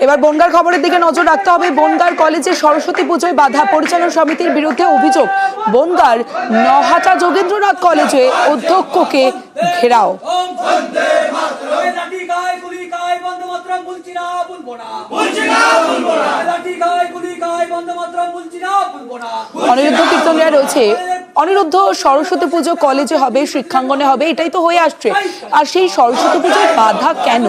এবার বনগাঁর খবরের দিকে নজর রাখতে হবে। বনগাঁর কলেজে সরস্বতী পুজোয় বাধা, পরিচালনা সমিতির বিরুদ্ধে অভিযোগ। বনগাঁর নহাটা যোগেন্দ্রনাথ কলেজে অধ্যক্ষকে ঘেরাও। অনিরুদ্ধ কীর্তনিয়া রয়েছে। অনিরুদ্ধ, সরস্বতী পুজো কলেজে হবে, শিক্ষাঙ্গনে হবে, এটাই তো হয়ে আসছে, আর সেই সরস্বতী পুজোয় বাধা কেন?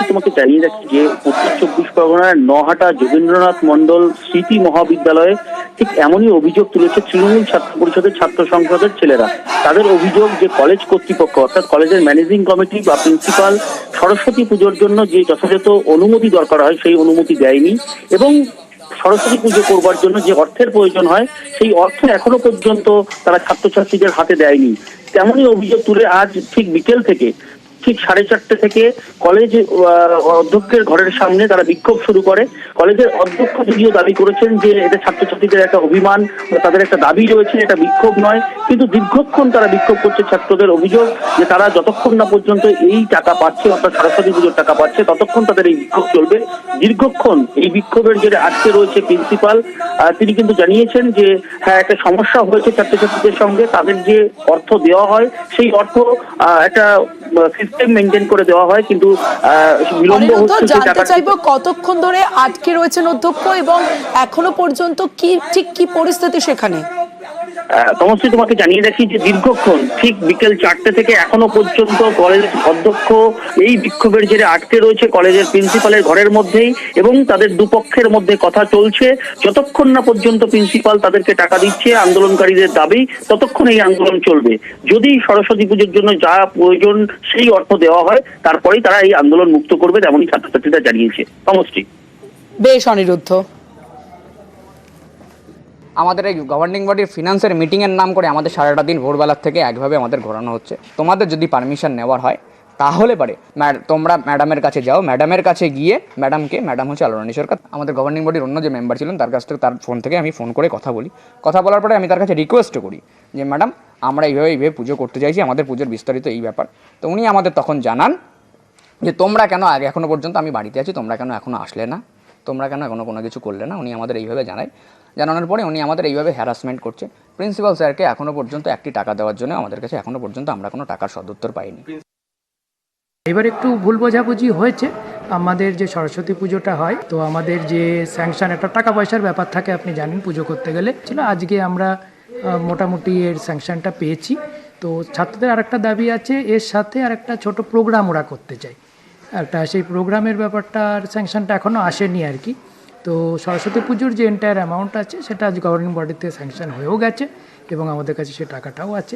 তোমাকে জানিয়ে রাখি যে উত্তর চব্বিশ পরগনার নহাটা যোগেন্দ্রনাথ মন্ডল স্মৃতি মহাবিদ্যালয়ে ঠিক এমনই অভিযোগ তুলেছে তৃণমূল ছাত্র পরিষদের ছাত্র সংসদের ছেলেরা। তাদের অভিযোগ যে কলেজ কর্তৃপক্ষ অর্থাৎ কলেজের ম্যানেজিং কমিটি বা প্রিন্সিপাল সরস্বতী পুজোর জন্য যে যথাযথ অনুমতি দরকার হয় সেই অনুমতি দেয়নি, এবং সরস্বতী পুজো করবার জন্য যে অর্থের প্রয়োজন হয় সেই অর্থ এখনো পর্যন্ত তারা ছাত্রছাত্রীদের হাতে দেয়নি। তেমনই অভিযোগ তুলে আজ ঠিক বিকেল থেকে ঠিক 4:30 থেকে কলেজ অধ্যক্ষের ঘরের সামনে তারা বিক্ষোভ শুরু করে। কলেজের অধ্যক্ষ যদিও দাবি করেছেন যে এটা ছাত্রছাত্রীদের একটা অভিমান, তাদের একটা দাবি রয়েছে, এটা বিক্ষোভ নয়, কিন্তু দীর্ঘক্ষণ তারা বিক্ষোভ করছে। ছাত্রদের অভিযোগ যে তারা যতক্ষণ না পর্যন্ত এই টাকা পাচ্ছে, অর্থাৎ সরস্বতী পুজোর টাকা পাচ্ছে, ততক্ষণ তাদের এই বিক্ষোভ চলবে। দীর্ঘক্ষণ এই বিক্ষোভের জেরে আজকে রয়েছে প্রিন্সিপাল। তিনি কিন্তু জানিয়েছেন যে হ্যাঁ, একটা সমস্যা হয়েছে ছাত্রছাত্রীদের সঙ্গে, তাদের যে অর্থ দেওয়া হয় সেই অর্থ একটা সিস্টেম মেনটেন করে দেওয়া হয়, কিন্তু বিলম্ব হচ্ছে। জানতে চাইবো কতক্ষণ ধরে আটকে রয়েছেন অধ্যক্ষ এবং এখনো পর্যন্ত কি পরিস্থিতি সেখানে? তমশ্রী, তোমাকে জানিয়ে রাখি যে দীর্ঘক্ষণ ঠিক বিকেল 4টে থেকে এখনো পর্যন্ত কলেজ অধ্যক্ষ এই বিক্ষোভের জেরে আটকে রয়েছে কলেজের প্রিন্সিপালের ঘরের মধ্যেই, এবং তাদের দুপক্ষের মধ্যে কথা চলছে। যতক্ষণ না পর্যন্ত প্রিন্সিপাল তাদেরকে টাকা দিচ্ছে আন্দোলনকারীদের দাবি, ততক্ষণ এই আন্দোলন চলবে। যদি সরস্বতী পুজোর জন্য যা প্রয়োজন সেই অর্থ দেওয়া হয়, তারপরেই তারা এই আন্দোলন মুক্ত করবে, তেমনই ছাত্রছাত্রীরা জানিয়েছে। তমশ্রী। বেশ অনিরুদ্ধ। আমাদের এই গভর্নিং বডির ফিনান্সের মিটিংয়ের নাম করে আমাদের সারাটা দিন ভোরবেলার থেকে একভাবে আমাদের ঘোরানো হচ্ছে। তোমাদের যদি পারমিশন নেওয়ার হয় তাহলে পারে তোমরা ম্যাডামের কাছে যাও, ম্যাডামের কাছে গিয়ে ম্যাডাম হচ্ছে আলোরানী সরকার, আমাদের গভর্নিং বডির অন্য যে মেম্বার ছিলেন তার কাছ থেকে, তার ফোন থেকে আমি ফোন করে কথা বলি। কথা বলার পরে আমি তার কাছে রিকোয়েস্টও করি যে ম্যাডাম আমরা এইভাবে পুজো করতে চাইছি, আমাদের পুজোর বিস্তারিত এই ব্যাপার। তো উনি আমাদের তখন জানান যে তোমরা কেন এখনো পর্যন্ত আমি বাড়িতে আছি, তোমরা কেন এখনো আসলে না, তোমরা কেন এখনো কোনো কিছু করলে না। উনি আমাদের এইভাবে জানানোর পরে উনি আমাদের এইভাবে হ্যারাসমেন্ট করছে। প্রিন্সিপাল স্যারকে এখনো পর্যন্ত একটি টাকা দেওয়ার জন্য আমাদের কাছে এখনো পর্যন্ত আমরা কোনো টাকার সদুত্তর পাইনি। এবার একটু ভুল বোঝাবুঝি হয়েছে। আমাদের যে সরস্বতী পুজোটা হয়, তো আমাদের যে স্যাংশন, একটা টাকা পয়সার ব্যাপার থাকে, আপনি জানেন পুজো করতে গেলে ছিল। আজকে আমরা মোটামুটি এর স্যাংশনটা পেয়েছি। তো ছাত্রদের আরেকটা দাবি আছে, এর সাথে আরেকটা ছোট প্রোগ্রাম ওরা করতে চায় একটা, সেই প্রোগ্রামের ব্যাপারটা আর স্যাংশনটা এখনও আসেনি আর কি। তো সরস্বতী পুজোর যে এন্টায়ার অ্যামাউন্ট আছে সেটা আজ গভর্নিং বডিতে স্যাংশন হয়েও গেছে এবং আমাদের কাছে সে টাকাটাও আছে।